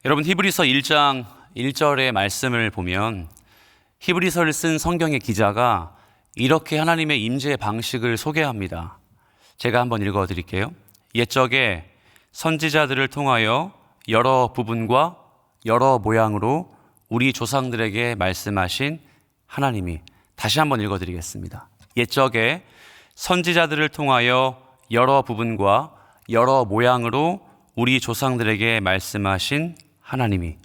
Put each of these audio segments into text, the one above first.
여러분, 히브리서 1장 1절의 말씀을 보면 히브리서를 쓴 성경의 기자가 이렇게 하나님의 임재의 방식을 소개합니다. 제가 한번 읽어드릴게요. 옛적에 선지자들을 통하여 여러 부분과 여러 모양으로 우리 조상들에게 말씀하신 하나님이, 다시 한번 읽어드리겠습니다. 옛적에 선지자들을 통하여 여러 부분과 여러 모양으로 우리 조상들에게 말씀하신 하나님이,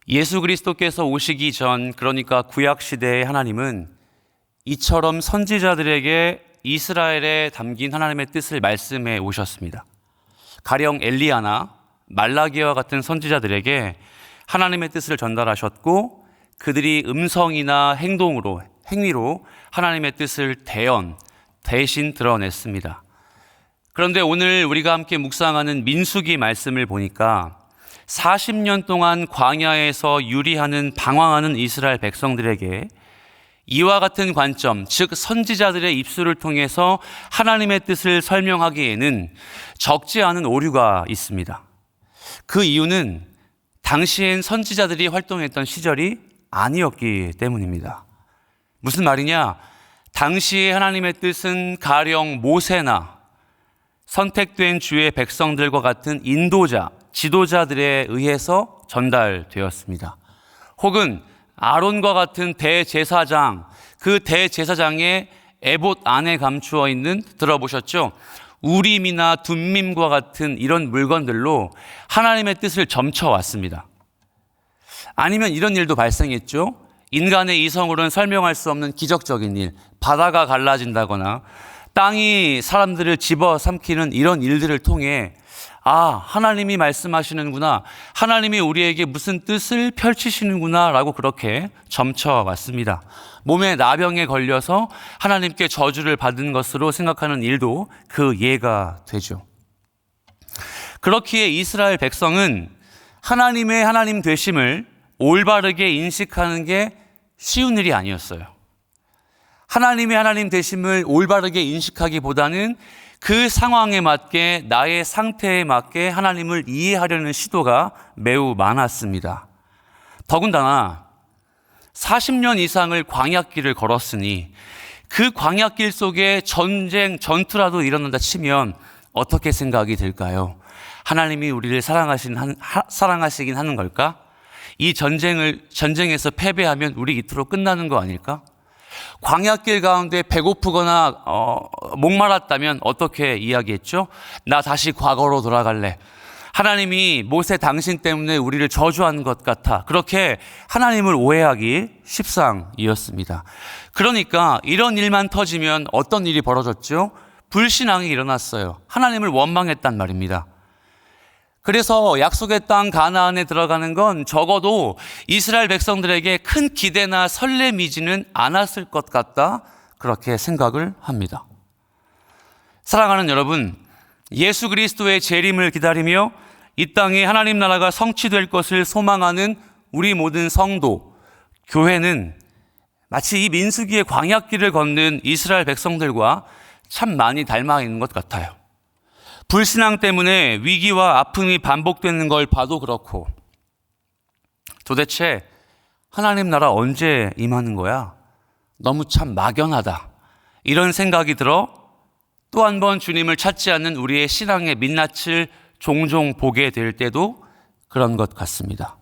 예수 그리스도께서 오시기 전, 그러니까 구약시대의 하나님은 이처럼 선지자들에게 이스라엘에 담긴 하나님의 뜻을 말씀해 오셨습니다. 가령 엘리야나 말라기와 같은 선지자들에게 하나님의 뜻을 전달하셨고, 그들이 음성이나 행위로 하나님의 뜻을 대신 드러냈습니다. 그런데 오늘 우리가 함께 묵상하는 민수기 말씀을 보니까 40년 동안 광야에서 방황하는 이스라엘 백성들에게 이와 같은 관점, 즉 선지자들의 입술을 통해서 하나님의 뜻을 설명하기에는 적지 않은 오류가 있습니다. 그 이유는 당시엔 선지자들이 활동했던 시절이 아니었기 때문입니다. 무슨 말이냐? 당시에 하나님의 뜻은 가령 모세나 선택된 주의 백성들과 같은 인도자, 지도자들에 의해서 전달되었습니다. 혹은 아론과 같은 대제사장, 그 대제사장의 에봇 안에 감추어 있는, 들어보셨죠? 우림이나 둠밈과 같은 이런 물건들로 하나님의 뜻을 점쳐왔습니다. 아니면 이런 일도 발생했죠. 인간의 이성으로는 설명할 수 없는 기적적인 일, 바다가 갈라진다거나 땅이 사람들을 집어삼키는 이런 일들을 통해 하나님이 말씀하시는구나, 하나님이 우리에게 무슨 뜻을 펼치시는구나 라고 그렇게 점쳐왔습니다. 몸에 나병에 걸려서 하나님께 저주를 받은 것으로 생각하는 일도 그 예가 되죠. 그렇기에 이스라엘 백성은 하나님의 하나님 되심을 올바르게 인식하는 게 쉬운 일이 아니었어요. 하나님의 하나님 되심을 올바르게 인식하기보다는 그 상황에 맞게, 나의 상태에 맞게 하나님을 이해하려는 시도가 매우 많았습니다. 더군다나 40년 이상을 광야길을 걸었으니 그 광야길 속에 전투라도 일어난다 치면 어떻게 생각이 들까요? 하나님이 우리를 사랑하시긴 하는 걸까? 이 전쟁에서 패배하면 우리 이틀로 끝나는 거 아닐까? 광야길 가운데 배고프거나 목말랐다면 어떻게 이야기했죠? 나 다시 과거로 돌아갈래. 하나님이 모세 당신 때문에 우리를 저주한 것 같아. 그렇게 하나님을 오해하기 십상이었습니다. 그러니까 이런 일만 터지면 어떤 일이 벌어졌죠? 불신앙이 일어났어요. 하나님을 원망했단 말입니다. 그래서 약속의 땅 가나안에 들어가는 건 적어도 이스라엘 백성들에게 큰 기대나 설렘이지는 않았을 것 같다, 그렇게 생각을 합니다. 사랑하는 여러분, 예수 그리스도의 재림을 기다리며 이 땅에 하나님 나라가 성취될 것을 소망하는 우리 모든 성도, 교회는 마치 이 민수기의 광야길을 걷는 이스라엘 백성들과 참 많이 닮아 있는 것 같아요. 불신앙 때문에 위기와 아픔이 반복되는 걸 봐도 그렇고, 도대체 하나님 나라 언제 임하는 거야? 너무 참 막연하다, 이런 생각이 들어 또 한 번 주님을 찾지 않는 우리의 신앙의 민낯을 종종 보게 될 때도 그런 것 같습니다.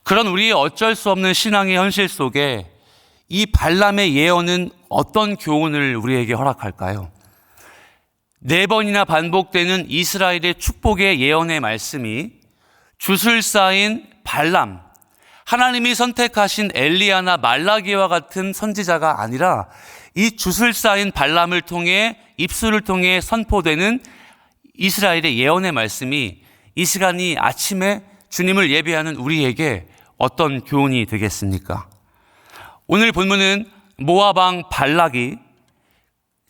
그런 우리의 어쩔 수 없는 신앙의 현실 속에 이 발람의 예언은 어떤 교훈을 우리에게 허락할까요? 4번이나 반복되는 이스라엘의 축복의 예언의 말씀이 줄 쌓인 발람, 하나님이 선택하신 엘리야나 말라기와 같은 선지자가 아니라 이 줄 쌓인 발람을 통해, 입술을 통해 선포되는 이스라엘의 예언의 말씀이 이 시간이 아침에 주님을 예배하는 우리에게 어떤 교훈이 되겠습니까? 오늘 본문은 모압 왕 발락이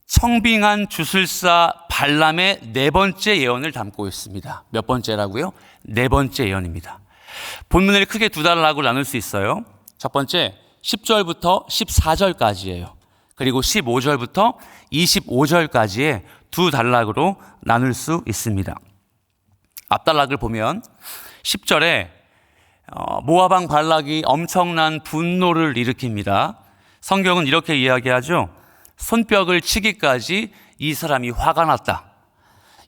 청빙한 주술사 발람의 4번째 예언을 담고 있습니다. 몇 번째라고요? 4번째 예언입니다. 본문을 크게 2단락으로 나눌 수 있어요. 첫 번째 10절부터 14절까지예요. 그리고 15절부터 25절까지의 2단락으로 나눌 수 있습니다. 앞단락을 보면 10절에 모압 왕 발락이 엄청난 분노를 일으킵니다. 성경은 이렇게 이야기하죠. 손뼉을 치기까지 이 사람이 화가 났다.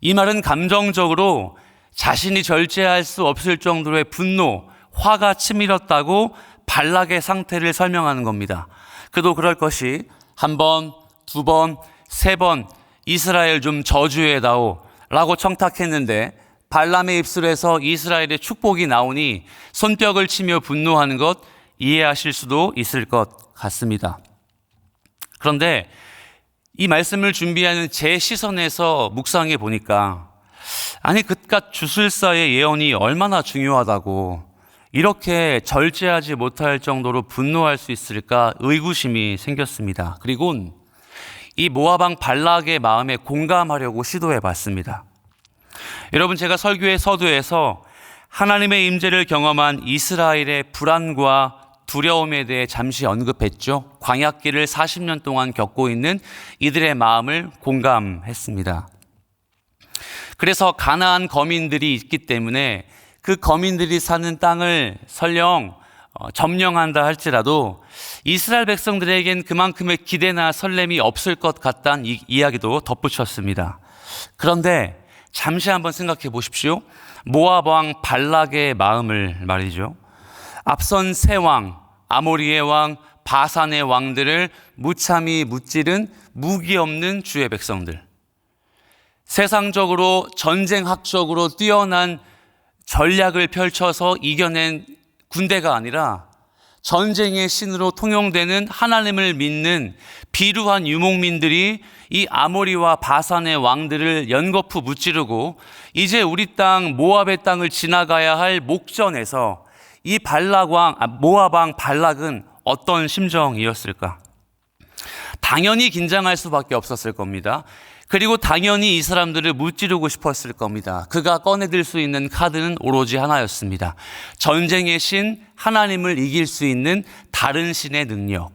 이 말은 감정적으로 자신이 절제할 수 없을 정도의 분노, 화가 치밀었다고 발락의 상태를 설명하는 겁니다. 그도 그럴 것이 한 번, 두 번, 세 번 이스라엘 좀 저주해다오 라고 청탁했는데 발람의 입술에서 이스라엘의 축복이 나오니 손뼉을 치며 분노하는 것 이해하실 수도 있을 것 같습니다. 그런데 이 말씀을 준비하는 제 시선에서 묵상해 보니까 아니 그깟 주술사의 예언이 얼마나 중요하다고 이렇게 절제하지 못할 정도로 분노할 수 있을까 의구심이 생겼습니다. 그리고 이 모압 왕 발락의 마음에 공감하려고 시도해 봤습니다. 여러분, 제가 설교의 서두에서 하나님의 임재를 경험한 이스라엘의 불안과 두려움에 대해 잠시 언급했죠. 광야길을 40년 동안 겪고 있는 이들의 마음을 공감했습니다. 그래서 가나안 거민들이 있기 때문에 그 거민들이 사는 땅을 설령 점령한다 할지라도 이스라엘 백성들에겐 그만큼의 기대나 설렘이 없을 것 같다는 이야기도 덧붙였습니다. 그런데 잠시 한번 생각해 보십시오. 모압 왕 발락의 마음을 말이죠. 앞선 세 왕, 아모리의 왕, 바산의 왕들을 무참히 무찌른 무기 없는 주의 백성들. 세상적으로 전쟁학적으로 뛰어난 전략을 펼쳐서 이겨낸 군대가 아니라 전쟁의 신으로 통용되는 하나님을 믿는 비루한 유목민들이 이 아모리와 바산의 왕들을 연거푸 무찌르고 이제 우리 땅 모압의 땅을 지나가야 할 목전에서 이 모압 왕 발락은 어떤 심정이었을까? 당연히 긴장할 수밖에 없었을 겁니다. 그리고 당연히 이 사람들을 무찌르고 싶었을 겁니다. 그가 꺼내들 수 있는 카드는 오로지 하나였습니다. 전쟁의 신 하나님을 이길 수 있는 다른 신의 능력.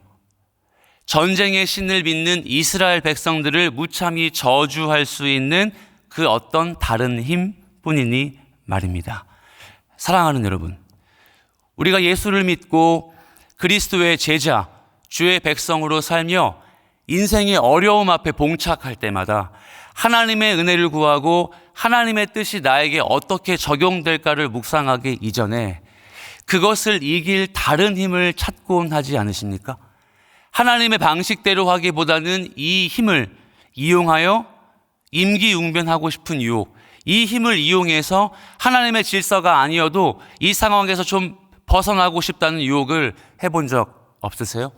전쟁의 신을 믿는 이스라엘 백성들을 무참히 저주할 수 있는 그 어떤 다른 힘뿐이니 말입니다. 사랑하는 여러분, 우리가 예수를 믿고 그리스도의 제자, 주의 백성으로 살며 인생의 어려움 앞에 봉착할 때마다 하나님의 은혜를 구하고 하나님의 뜻이 나에게 어떻게 적용될까를 묵상하기 이전에 그것을 이길 다른 힘을 찾곤 하지 않으십니까? 하나님의 방식대로 하기보다는 이 힘을 이용하여 임기응변하고 싶은 유혹, 이 힘을 이용해서 하나님의 질서가 아니어도 이 상황에서 좀 벗어나고 싶다는 유혹을 해본 적 없으세요?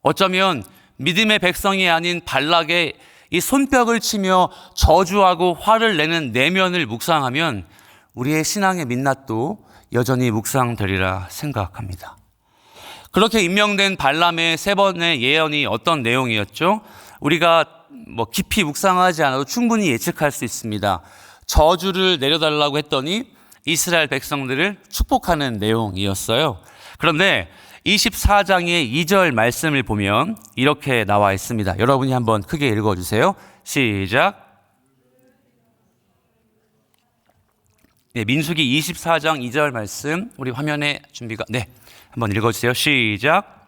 어쩌면 믿음의 백성이 아닌 발락의 이 손뼉을 치며 저주하고 화를 내는 내면을 묵상하면 우리의 신앙의 민낯도 여전히 묵상되리라 생각합니다. 그렇게 임명된 발람의 세 번의 예언이 어떤 내용이었죠? 우리가 깊이 묵상하지 않아도 충분히 예측할 수 있습니다. 저주를 내려달라고 했더니 이스라엘 백성들을 축복하는 내용이었어요. 그런데 24장의 2절 말씀을 보면 이렇게 나와 있습니다. 여러분이 한번 크게 읽어주세요. 시작. 네, 민수기 24장 2절 말씀 우리 화면에 준비가 한번 읽어주세요. 시작.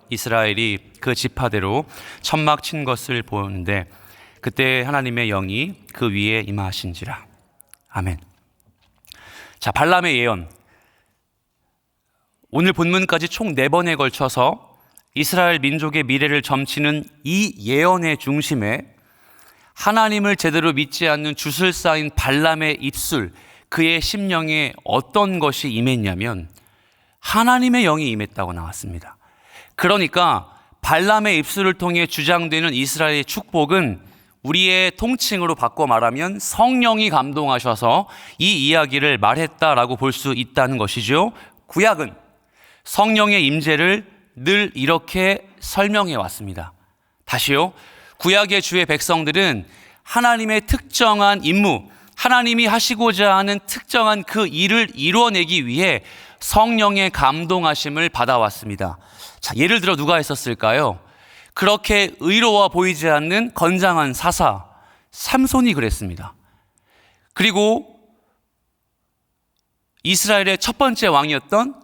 이스라엘이 그 지파대로 천막 친 것을 보는데 그때 하나님의 영이 그 위에 임하신지라. 아멘. 자, 발람의 예언. 오늘 본문까지 총 4번에 걸쳐서 이스라엘 민족의 미래를 점치는 이 예언의 중심에 하나님을 제대로 믿지 않는 주술사인 발람의 입술, 그의 심령에 어떤 것이 임했냐면 하나님의 영이 임했다고 나왔습니다. 그러니까 발람의 입술을 통해 주장되는 이스라엘의 축복은 우리의 통칭으로 바꿔 말하면 성령이 감동하셔서 이 이야기를 말했다라고 볼 수 있다는 것이죠. 구약은 성령의 임재를 늘 이렇게 설명해 왔습니다. 다시요. 구약의 주의 백성들은 하나님의 특정한 임무, 하나님이 하시고자 하는 특정한 그 일을 이루어내기 위해 성령의 감동하심을 받아왔습니다. 자, 예를 들어 누가 있었을까요? 그렇게 의로워 보이지 않는 건장한 사사 삼손이 그랬습니다. 그리고 이스라엘의 첫 번째 왕이었던,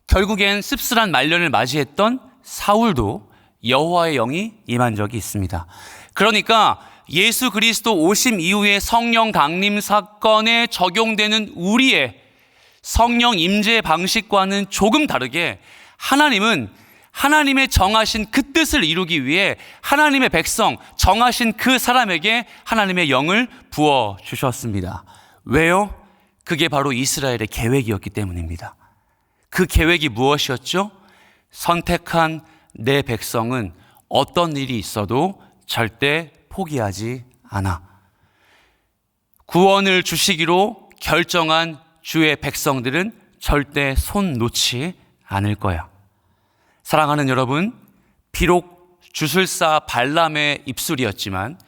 결국엔 씁쓸한 말년을 맞이했던 사울도 여호와의 영이 임한 적이 있습니다. 그러니까 예수 그리스도 오심 이후에 성령 강림 사건에 적용되는 우리의 성령 임재 방식과는 조금 다르게 하나님은 하나님의 정하신 그 뜻을 이루기 위해 하나님의 백성, 정하신 그 사람에게 하나님의 영을 부어 주셨습니다. 왜요? 그게 바로 이스라엘의 계획이었기 때문입니다. 그 계획이 무엇이었죠? 선택한 내 백성은 어떤 일이 있어도 절대 포기하지 않아. 구원을 주시기로 결정한 주의 백성들은 절대 손 놓지 않을 거야. 사랑하는 여러분, 비록 주술사 발람의 입술이었지만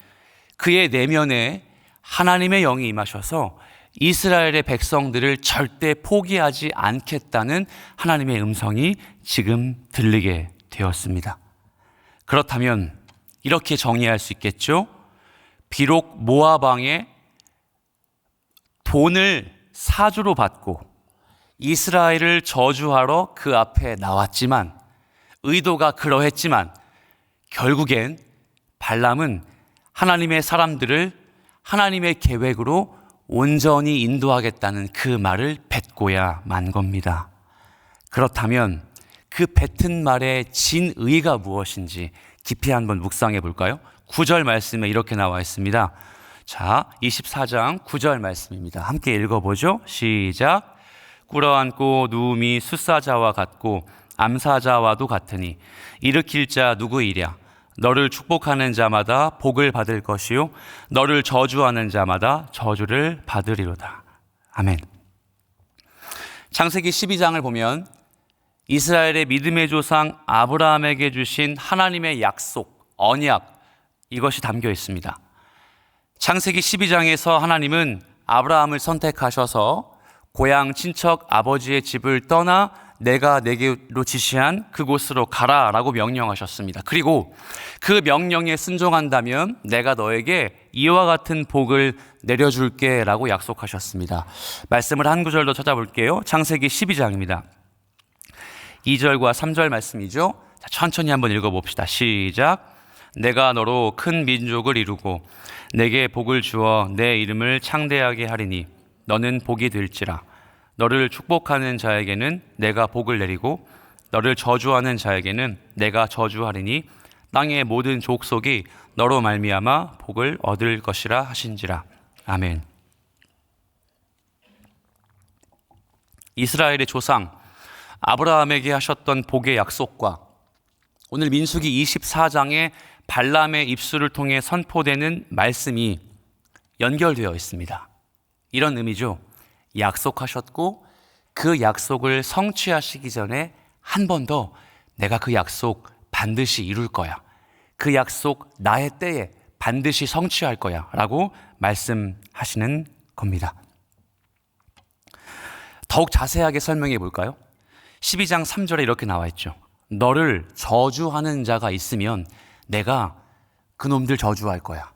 그의 내면에 하나님의 영이 임하셔서 이스라엘의 백성들을 절대 포기하지 않겠다는 하나님의 음성이 지금 들리게 되었습니다. 그렇다면 이렇게 정의할 수 있겠죠? 비록 모압 왕의 돈을 사주로 받고 이스라엘을 저주하러 그 앞에 나왔지만, 의도가 그러했지만 결국엔 발람은 하나님의 사람들을 하나님의 계획으로 온전히 인도하겠다는 그 말을 뱉고야 만 겁니다. 그렇다면 그 뱉은 말의 진의가 무엇인지 깊이 한번 묵상해 볼까요? 9절 말씀에 이렇게 나와 있습니다. 자, 24장 9절 말씀입니다. 함께 읽어보죠. 시작. 꿇어앉고 누움이 숫사자와 같고 암사자와도 같으니 일으킬 자 누구이랴? 너를 축복하는 자마다 복을 받을 것이요 너를 저주하는 자마다 저주를 받으리로다. 아멘. 창세기 12장을 보면 이스라엘의 믿음의 조상 아브라함에게 주신 하나님의 약속, 언약, 이것이 담겨 있습니다. 창세기 12장에서 하나님은 아브라함을 선택하셔서 고향 친척 아버지의 집을 떠나 내가 내게로 지시한 그곳으로 가라라고 명령하셨습니다. 그리고 그 명령에 순종한다면 내가 너에게 이와 같은 복을 내려줄게 라고 약속하셨습니다. 말씀을 한 구절 더 찾아볼게요. 창세기 12장입니다. 2절과 3절 말씀이죠. 자, 천천히 한번 읽어봅시다. 시작. 내가 너로 큰 민족을 이루고 내게 복을 주어 내 이름을 창대하게 하리니 너는 복이 될지라. 너를 축복하는 자에게는 내가 복을 내리고 너를 저주하는 자에게는 내가 저주하리니 땅의 모든 족속이 너로 말미암아 복을 얻을 것이라 하신지라. 아멘. 이스라엘의 조상 아브라함에게 하셨던 복의 약속과 오늘 민수기 24장의 발람의 입술을 통해 선포되는 말씀이 연결되어 있습니다. 이런 의미죠. 약속하셨고 그 약속을 성취하시기 전에 한 번 더 내가 그 약속 반드시 이룰 거야. 그 약속 나의 때에 반드시 성취할 거야 라고 말씀하시는 겁니다. 더욱 자세하게 설명해 볼까요? 12장 3절에 이렇게 나와 있죠. 너를 저주하는 자가 있으면 내가 그놈들 저주할 거야.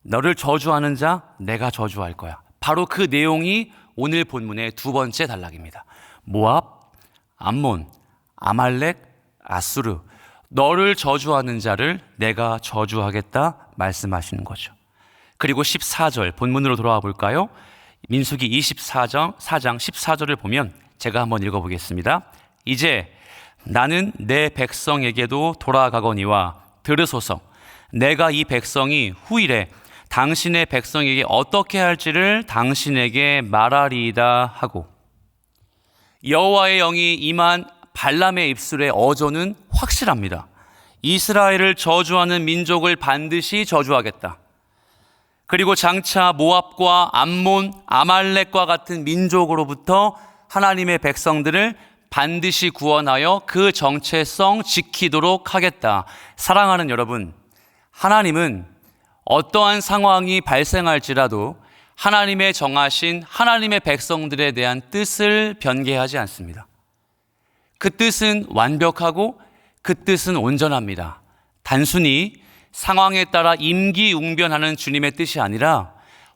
너를 저주하는 자 내가 저주할 거야. 바로 그 내용이 오늘 본문의 두 번째 단락입니다. 모압, 암몬, 아말렉, 아수르, 너를 저주하는 자를 내가 저주하겠다 말씀하시는 거죠. 그리고 14절 본문으로 돌아와 볼까요? 민수기 24장 14절을 보면 제가 한번 읽어보겠습니다. 이제 나는 내 백성에게도 돌아가거니와 들으소서. 내가 이 백성이 후일에 당신의 백성에게 어떻게 할지를 당신에게 말하리이다 하고, 여호와의 영이 임한 발람의 입술의 어조는 확실합니다. 이스라엘을 저주하는 민족을 반드시 저주하겠다. 그리고 장차 모압과 암몬, 아말렉과 같은 민족으로부터 하나님의 백성들을 반드시 구원하여 그 정체성 지키도록 하겠다. 사랑하는 여러분, 하나님은 어떠한 상황이 발생할지라도 하나님의 정하신 하나님의 백성들에 대한 뜻을 변개하지 않습니다. 그 뜻은 완벽하고 그 뜻은 온전합니다. 단순히 상황에 따라 임기응변하는 주님의 뜻이 아니라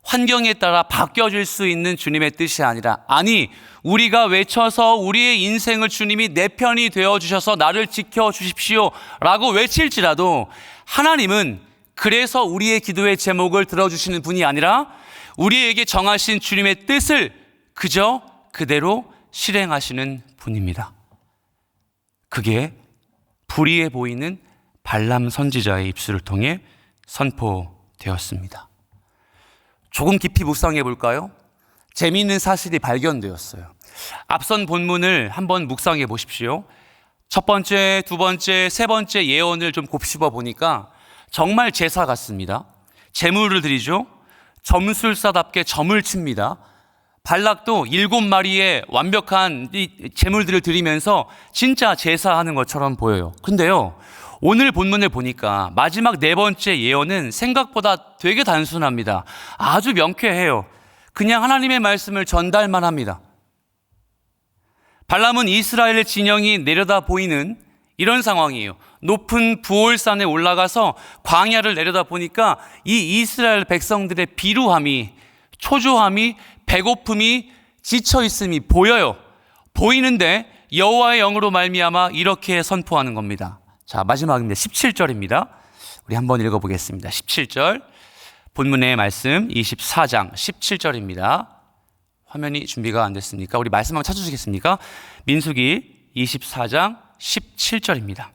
환경에 따라 바뀌어질 수 있는 주님의 뜻이 아니라, 아니, 우리가 외쳐서 우리의 인생을 주님이 내 편이 되어주셔서 나를 지켜주십시오 라고 외칠지라도 하나님은 그래서 우리의 기도의 제목을 들어주시는 분이 아니라 우리에게 정하신 주님의 뜻을 그저 그대로 실행하시는 분입니다. 그게 불의해 보이는 발람 선지자의 입술을 통해 선포되었습니다. 조금 깊이 묵상해 볼까요? 재미있는 사실이 발견되었어요. 앞선 본문을 한번 묵상해 보십시오. 첫 번째, 두 번째, 세 번째 예언을 좀 곱씹어 보니까 정말 제사 같습니다. 제물을 드리죠. 점술사답게 점을 칩니다. 발락도 7마리의 완벽한 이 제물들을 드리면서 진짜 제사하는 것처럼 보여요. 근데요, 오늘 본문을 보니까 마지막 네 번째 예언은 생각보다 되게 단순합니다. 아주 명쾌해요. 그냥 하나님의 말씀을 전달만 합니다. 발람은 이스라엘 진영이 내려다 보이는 이런 상황이에요. 높은 부올산에 올라가서 광야를 내려다 보니까 이 이스라엘 백성들의 비루함이, 초조함이, 배고픔이, 지쳐있음이 보여요. 보이는데 여호와의 영으로 말미암아 이렇게 선포하는 겁니다. 자, 마지막입니다. 17절입니다. 우리 한번 읽어보겠습니다. 17절 본문의 말씀 24장 17절입니다. 화면이 준비가 안 됐습니까? 우리 말씀 한번 찾아주시겠습니까? 민수기 24장 17절입니다.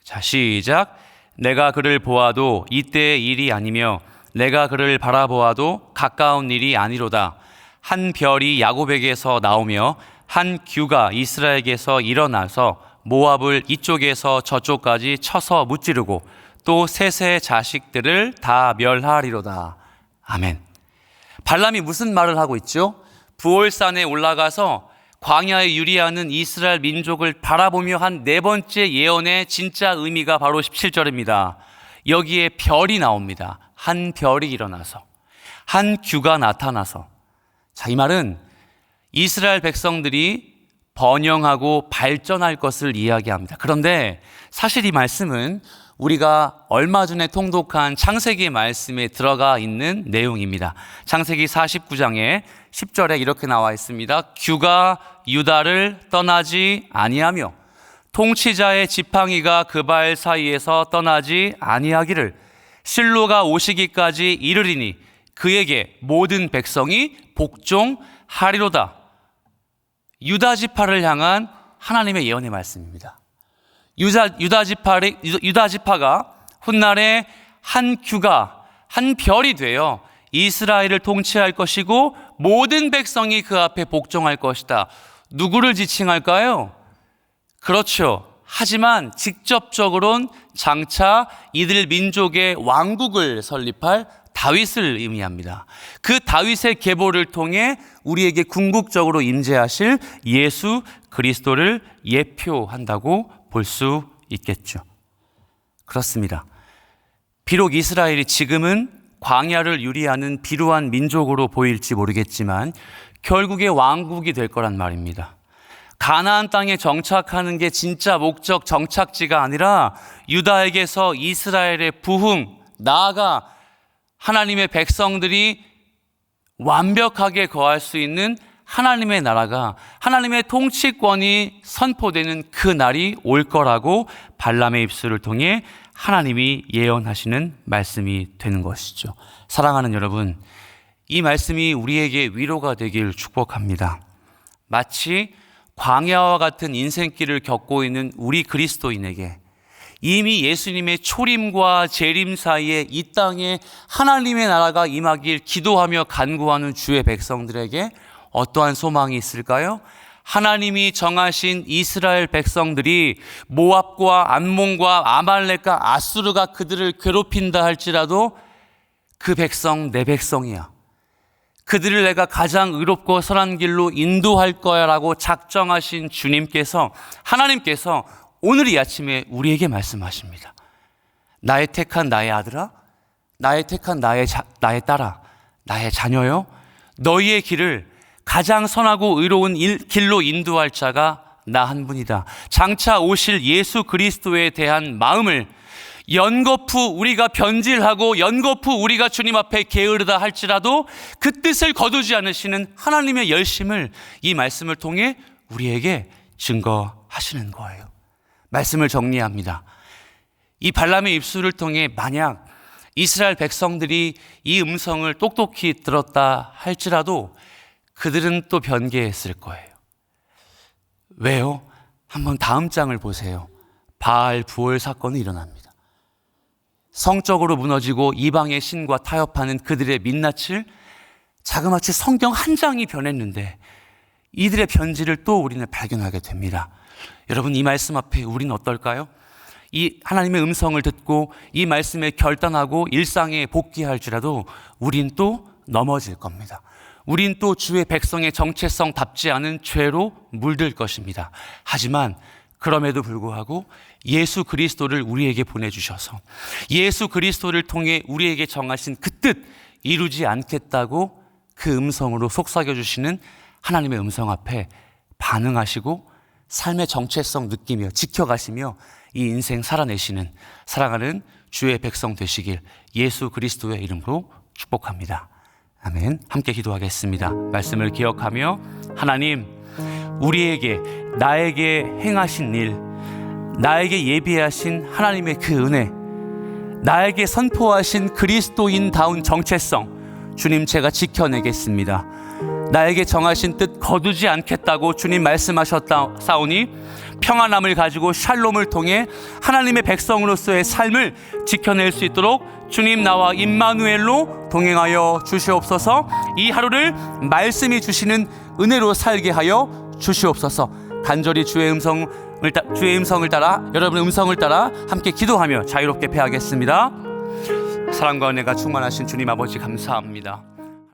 자, 시작. 내가 그를 보아도 이때의 일이 아니며 내가 그를 바라보아도 가까운 일이 아니로다. 한 별이 야곱에게서 나오며 한 규가 이스라엘에게서 일어나서 모압을 이쪽에서 저쪽까지 쳐서 무찌르고 또 셋의 자식들을 다 멸하리로다. 아멘. 발람이 무슨 말을 하고 있죠? 부올산에 올라가서 광야에 유리하는 이스라엘 민족을 바라보며 한 네 번째 예언의 진짜 의미가 바로 17절입니다. 여기에 별이 나옵니다. 한 별이 일어나서, 한 규가 나타나서. 자, 이 말은 이스라엘 백성들이 번영하고 발전할 것을 이야기합니다. 그런데 사실 이 말씀은 우리가 얼마 전에 통독한 창세기 말씀에 들어가 있는 내용입니다. 창세기 49장에 10절에 이렇게 나와 있습니다. 규가 유다를 떠나지 아니하며 통치자의 지팡이가 그 발 사이에서 떠나지 아니하기를 실로가 오시기까지 이르리니 그에게 모든 백성이 복종하리로다. 유다 지파를 향한 하나님의 예언의 말씀입니다. 유다 지파가 훗날에 한 규가, 한 별이 되어 이스라엘을 통치할 것이고 모든 백성이 그 앞에 복종할 것이다. 누구를 지칭할까요? 그렇죠. 하지만 직접적으로는 장차 이들 민족의 왕국을 설립할 다윗을 의미합니다. 그 다윗의 계보를 통해 우리에게 궁극적으로 임재하실 예수 그리스도를 예표한다고 볼 수 있겠죠. 그렇습니다. 비록 이스라엘이 지금은 광야를 유리하는 비루한 민족으로 보일지 모르겠지만 결국에 왕국이 될 거란 말입니다. 가나안 땅에 정착하는 게 진짜 목적 정착지가 아니라 유다에게서 이스라엘의 부흥, 나아가 하나님의 백성들이 완벽하게 거할 수 있는 하나님의 나라가, 하나님의 통치권이 선포되는 그 날이 올 거라고 발람의 입술을 통해 하나님이 예언하시는 말씀이 되는 것이죠. 사랑하는 여러분, 이 말씀이 우리에게 위로가 되길 축복합니다. 마치 광야와 같은 인생길을 겪고 있는 우리 그리스도인에게 이미 예수님의 초림과 재림 사이에 이 땅에 하나님의 나라가 임하길 기도하며 간구하는 주의 백성들에게 어떠한 소망이 있을까요? 하나님이 정하신 이스라엘 백성들이 모압과 암몬과 아말렉과 아수르가 그들을 괴롭힌다 할지라도 그 백성 내 백성이야. 그들을 내가 가장 의롭고 선한 길로 인도할 거야 라고 작정하신 주님께서, 하나님께서 오늘 이 아침에 우리에게 말씀하십니다. 나의 택한 나의 아들아, 나의 택한 나의 딸아, 나의 자녀요, 너희의 길을 가장 선하고 의로운 길로 인도할 자가 나 한 분이다. 장차 오실 예수 그리스도에 대한 마음을 연거푸 우리가 변질하고 연거푸 우리가 주님 앞에 게으르다 할지라도 그 뜻을 거두지 않으시는 하나님의 열심을 이 말씀을 통해 우리에게 증거하시는 거예요. 말씀을 정리합니다. 이 발람의 입술을 통해 만약 이스라엘 백성들이 이 음성을 똑똑히 들었다 할지라도 그들은 또 변개했을 거예요. 왜요? 한번 다음 장을 보세요. 바알 부월 사건이 일어납니다. 성적으로 무너지고 이방의 신과 타협하는 그들의 민낯을 자그마치 성경 한 장이 변했는데 이들의 변질을 또 우리는 발견하게 됩니다. 여러분, 이 말씀 앞에 우리는 어떨까요? 이 하나님의 음성을 듣고 이 말씀에 결단하고 일상에 복귀할지라도 우린 또 넘어질 겁니다. 우린 또 주의 백성의 정체성답지 않은 죄로 물들 것입니다. 하지만 그럼에도 불구하고 예수 그리스도를 우리에게 보내주셔서 예수 그리스도를 통해 우리에게 정하신 그 뜻 이루지 않겠다고 그 음성으로 속삭여주시는 하나님의 음성 앞에 반응하시고 삶의 정체성 느끼며 지켜가시며 이 인생 살아내시는 사랑하는 주의 백성 되시길 예수 그리스도의 이름으로 축복합니다. 아멘. 함께 기도하겠습니다. 말씀을 기억하며 하나님, 우리에게 나에게 행하신 일, 나에게 예비하신 하나님의 그 은혜, 나에게 선포하신 그리스도인다운 정체성 주님 제가 지켜내겠습니다. 나에게 정하신 뜻 거두지 않겠다고 주님 말씀하셨사오니 평안함을 가지고 샬롬을 통해 하나님의 백성으로서의 삶을 지켜낼 수 있도록 주님 나와 임마누엘로 동행하여 주시옵소서. 이 하루를 말씀이 주시는 은혜로 살게 하여 주시옵소서. 간절히 주의 음성을 따라 여러분의 음성을 따라 함께 기도하며 자유롭게 패하겠습니다. 사랑과 은혜가 충만하신 주님 아버지 감사합니다.